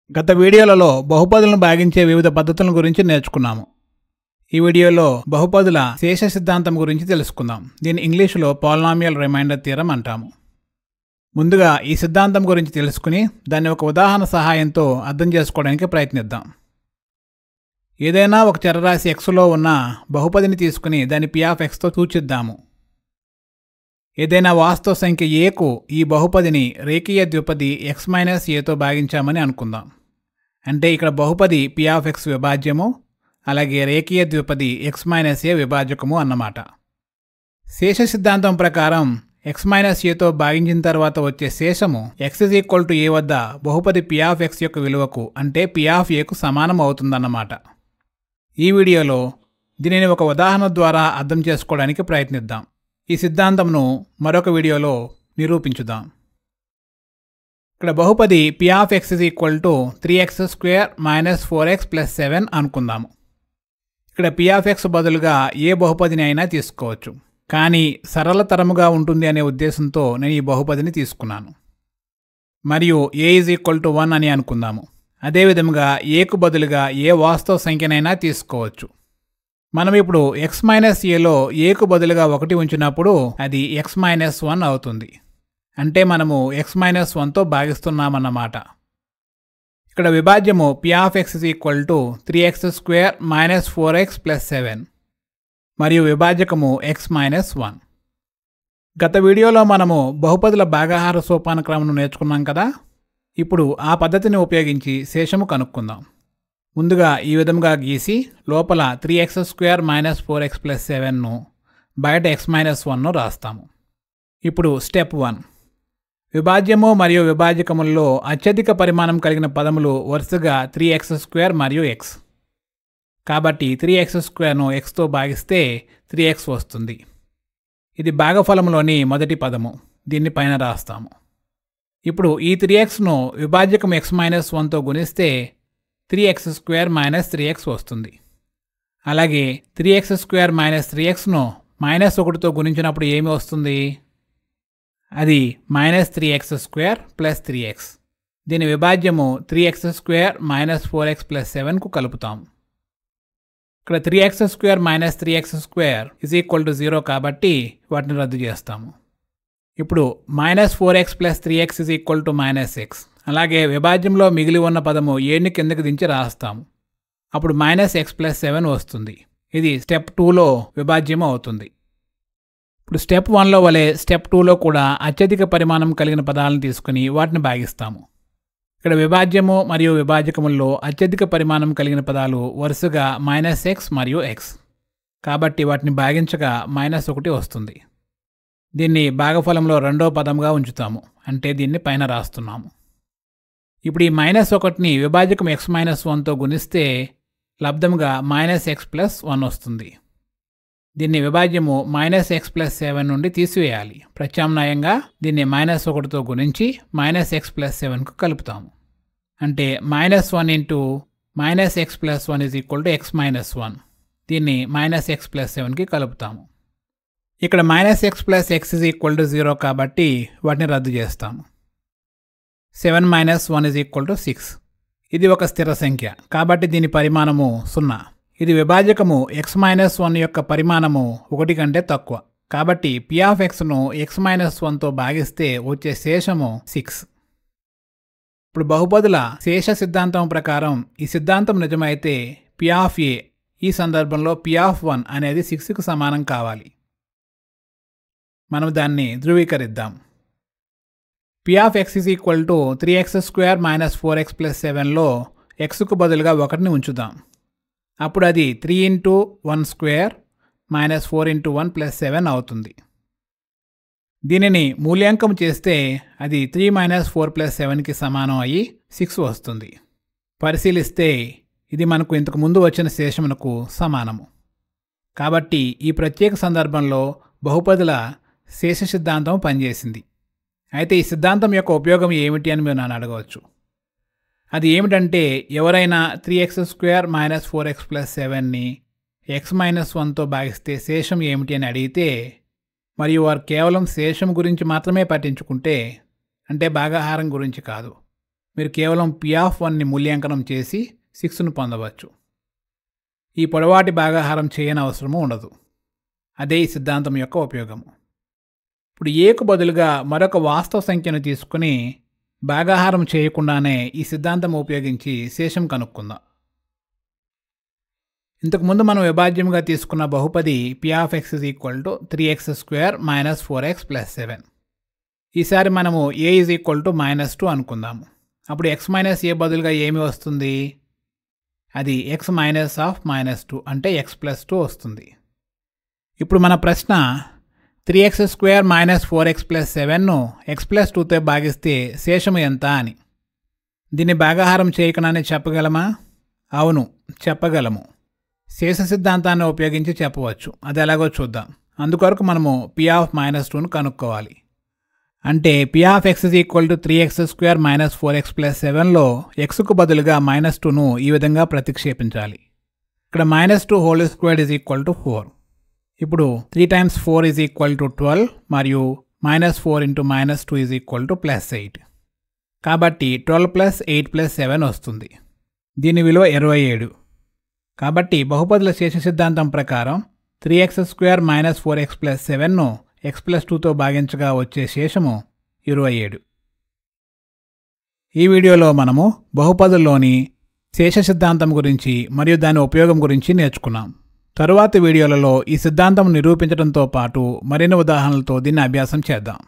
గత వీడియోలలో బహుపదులను భాగించే వివిధ పద్ధతుల గురించి నేర్చుకున్నాము. ఈ వీడియోలో బహుపదుల శేష సిద్ధాంతం గురించి తెలుసుకుందాం. దీన్ని ఇంగ్లీషులో పాలినామియల్ రిమైండర్ థియరం అంటాము. ముందుగా ఈ సిద్ధాంతం గురించి తెలుసుకుని దాన్ని ఒక ఉదాహరణ సహాయంతో అర్థం చేసుకోవడానికి ప్రయత్నిద్దాం. ఏదైనా ఒక చరరాశి xలో ఉన్న బహుపదిని తీసుకుని దాన్ని p(x)తో సూచిద్దాము. ఏదైనా వాస్తవ సంఖ్య aకు ఈ బహుపదిని రేఖీయ ద్విపది x - aతో భాగించామని అనుకుందాం. అంటే ఇక్కడ బహుపది p(x) విభాజ్యము, అలాగే రేఖీయ ద్విపది x - a విభాజకము అన్నమాట. శేష సిద్ధాంతం ప్రకారం x - aతో భాగించిన తర్వాత వచ్చే శేషము x a వద్ద బహుపది p(x) యొక్క విలువకు అంటే p(a)కు సమానం అవుతుందన్నమాట. ఈ వీడియోలో దీనిని ఒక ఉదాహరణ ద్వారా అర్థం చేసుకోవడానికి ప్రయత్నిద్దాం. ఈ సిద్ధాంతంను మరొక వీడియోలో నిరూపించుదాం. ఇక్కడ బహుపది p(x) 3x² - 4x + 7 అనుకుందాము. ఇక్కడ p(x) బదులుగా ఏ బహుపదిని అయినా తీసుకోవచ్చు, కానీ సరళతరముగా ఉంటుంది అనే ఉద్దేశంతో నేను ఈ బహుపదిని తీసుకున్నాను. మరియు a = 1 అని అనుకుందాము. అదేవిధంగా aకు బదులుగా ఏ వాస్తవ సంఖ్యనైనా తీసుకోవచ్చు. మనం ఇప్పుడు x - aలో aకు బదులుగా 1 ఉంచినప్పుడు అది x - 1 అవుతుంది. అంటే మనము x - 1తో భాగిస్తున్నామన్నమాట. ఇక్కడ విభాజ్యము p(x) 3x² - 4x + 7 మరియు విభాజకము x - 1. గత వీడియోలో మనము బహుపదుల భాగాహార సోపానక్రమం నేర్చుకున్నాం కదా. ఇప్పుడు ఆ పద్ధతిని ఉపయోగించి శేషము కనుక్కుందాం. ముందుగా ఈ విధంగా గీసి లోపల 3x² - 4x + 7ను బయట x - 1ను రాస్తాము. ఇప్పుడు స్టెప్ 1. విభాజ్యము మరియు విభాజకములలో అత్యధిక పరిమాణం కలిగిన పదములు వరుసగా 3x² మరియు x. కాబట్టి 3x²ను xతో భాగిస్తే 3x వస్తుంది. ఇది భాగఫలములోని మొదటి పదము. దీన్ని పైన రాస్తాము. ఇప్పుడు ఈ 3xను విభాజకం x - 1తో గుణిస్తే 3x² - 3x వస్తుంది. అలాగే 3x² - 3xను -1తో గుణించినప్పుడు ఏమి వస్తుంది? అది -3x² + 3x. దీని విభాజ్యము 3x² - 4x + 7కు కలుపుతాము. ఇక్కడ 3x² - 3x² 0 కాబట్టి వాటిని రద్దు చేస్తాము. ఇప్పుడు -4x + 3x -x. అలాగే విభాజ్యంలో మిగిలి ఉన్న పదము ఏని కిందకి దించి రాస్తాము. అప్పుడు -x + 7 వస్తుంది. ఇది స్టెప్ 2లో విభాజ్యం అవుతుంది. ఇప్పుడు స్టెప్ 1లో వలె స్టెప్ 2లో కూడా అత్యధిక పరిమాణం కలిగిన పదాలను తీసుకుని వాటిని భాగిస్తాము. ఇక్కడ విభాజ్యము మరియు విభాజకముల్లో అత్యధిక పరిమాణం కలిగిన పదాలు వరుసగా -x మరియు x. కాబట్టి వాటిని భాగించగా -1 వస్తుంది. దీన్ని భాగఫలంలో రెండో పదంగా ఉంచుతాము. అంటే దీన్ని పైన రాస్తున్నాము. ఇప్పుడు ఈ -1ని విభాజకం x - 1తో గుణిస్తే లబ్ధముగా -x + 1 వస్తుంది. దీన్ని విభాజ్యము -x + 7 నుండి తీసివేయాలి. ప్రత్యామ్నాయంగా దీన్ని -1తో గుణించి -x + 7కు కలుపుతాము. అంటే -1 × -x + 1 x - 1. దీన్ని -x + 7కి కలుపుతాము. ఇక్కడ -x + x 0 కాబట్టి వాటిని రద్దు చేస్తాము. 7 - 1 6. ఇది ఒక స్థిర సంఖ్య కాబట్టి దీని పరిమాణము 0. ఇది విభాజకము x - 1 యొక్క పరిమాణము 1 కంటే తక్కువ. కాబట్టి p(x)ను x - 1తో భాగిస్తే వచ్చే శేషము 6. ఇప్పుడు బహుపదుల శేష సిద్ధాంతం ప్రకారం ఈ సిద్ధాంతం నిజమైతే p(a) ఈ సందర్భంలో p(1) అనేది 6కు సమానం కావాలి. మనం దాన్ని ధృవీకరిద్దాం. p(x) 3x² - 4x + 7లో xకు బదులుగా 1ని ఉంచుదాం. అప్పుడు అది 3 × 1² - 4 × 1 + 7 అవుతుంది. దీనిని మూల్యాంకం చేస్తే అది 3 - 4 + 7కి సమానం అయ్యి 6 వస్తుంది. పరిశీలిస్తే ఇది మనకు ఇంతకు ముందు వచ్చిన శేషమునకు సమానము. కాబట్టి ఈ ప్రత్యేక సందర్భంలో బహుపదుల శేష సిద్ధాంతం పనిచేసింది. అయితే ఈ సిద్ధాంతం యొక్క ఉపయోగం ఏమిటి అని మీరు నన్ను అడగవచ్చు. అది ఏమిటంటే ఎవరైనా 3x² - 4x + 7ని x - 1తో భాగిస్తే శేషం ఏమిటి అని అడిగితే మరియు వారు కేవలం శేషం గురించి మాత్రమే పట్టించుకుంటే, అంటే భాగాహారం గురించి కాదు, మీరు కేవలం p(1)ని మూల్యాంకనం చేసి 6ను పొందవచ్చు. ఈ పొడవాటి భాగాహారం చేయని అవసరము ఉండదు. అదే ఈ సిద్ధాంతం యొక్క ఉపయోగము. ఇప్పుడు aకు బదులుగా మరొక వాస్తవ సంఖ్యను తీసుకుని భాగాహారం చేయకుండానే ఈ సిద్ధాంతం ఉపయోగించి శేషం కనుక్కుందాం. ఇంతకుముందు మనం విభాజ్యముగా తీసుకున్న బహుపది p(x) = 3x² - 4x + 7. ఈసారి మనము a = -2 అనుకుందాము. అప్పుడు x - a బదులుగా ఏమి వస్తుంది? అది x - -2 అంటే x + 2 వస్తుంది. ఇప్పుడు మన ప్రశ్న 3x² - 4x + 7ను x + 2తో భాగిస్తే శేషము ఎంత అని. దీన్ని భాగాహారం చేయకుండానే చెప్పగలమా? అవును, చెప్పగలము. శేష సిద్ధాంతాన్ని ఉపయోగించి చెప్పవచ్చు. అది ఎలాగో చూద్దాం. అందుకొరకు మనము p(-2)ను కనుక్కోవాలి. అంటే p(x) = 3x² - 4x + 7లో xకు బదులుగా -2ను ఈ విధంగా ప్రతిక్షేపించాలి. ఇక్కడ -2² = 4. ఇప్పుడు 3 × 4 = 12 మరియు -4 × -2 = +8. కాబట్టి 12 + 8 + 7 వస్తుంది. దీని విలువ 27. కాబట్టి బహుపదుల శేష సిద్ధాంతం ప్రకారం 3x² - 4x + 7ను x + 2తో భాగించగా వచ్చే శేషము 27. ఈ వీడియోలో మనము బహుపదుల్లోని శేష సిద్ధాంతం గురించి మరియు దాని ఉపయోగం గురించి నేర్చుకున్నాం. తరువాతి వీడియోలలో ఈ సిద్ధాంతం నిరూపించడంతో పాటు మరిన్ని ఉదాహరణలతో దీన్ని అభ్యాసం చేద్దాం.